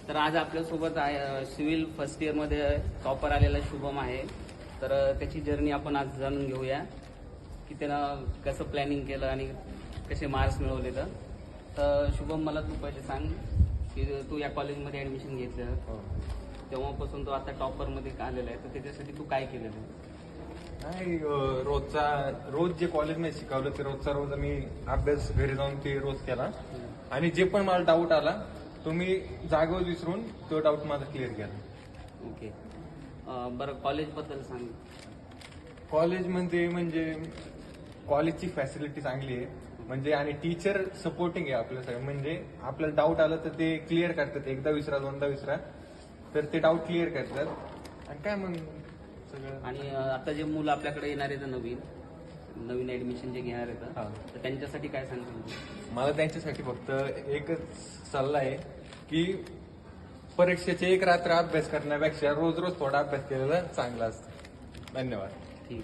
तर आज आपल्यासोबत सिव्हिल फर्स्ट इयरमध्ये टॉपर आलेला शुभम आहे. तर त्याची जर्नी आपण आज जाणून घेऊया की त्यानं कसं प्लॅनिंग केलं आणि कसे मार्क्स मिळवले. तर शुभम, मला तू पहिले सांग की तू या कॉलेजमध्ये ॲडमिशन घेतलं तेव्हापासून तू आता टॉपरमध्ये आलेला आहे, तर त्याच्यासाठी तू काय केलेलं आहे? नाही, रोज जे कॉलेजमध्ये शिकवलं ते रोज मी अभ्यास घरी जाऊन ते रोज केला. आणि जे पण मला डाऊट आला तो मी जागेवर विसरून तो डाऊट माझा क्लिअर केला. ओके. बरं, कॉलेजबद्दल सांग. कॉलेजमध्ये म्हणजे कॉलेजची फॅसिलिटी चांगली आहे, म्हणजे आणि टीचर सपोर्टिंग आहे आपल्यासाठी. म्हणजे आपल्याला डाऊट आलं तर ते क्लिअर करतात, एकदा विसरा दोनदा विसरा तर ते डाऊट क्लिअर करतात. आणि काय मग सगळं. आणि आता जे मुलं आपल्याकडे येणार आहेत नवीन ऍडमिशन जे घेणार आहेत, हा. तर त्यांच्यासाठी काय सांगतो? मला त्यांच्यासाठी फक्त एकच सल्ला आहे की परीक्षेचे एक रात्र अभ्यास करण्यापेक्षा रोज थोडा अभ्यास केलेला चांगला असतो. धन्यवाद. ठीक.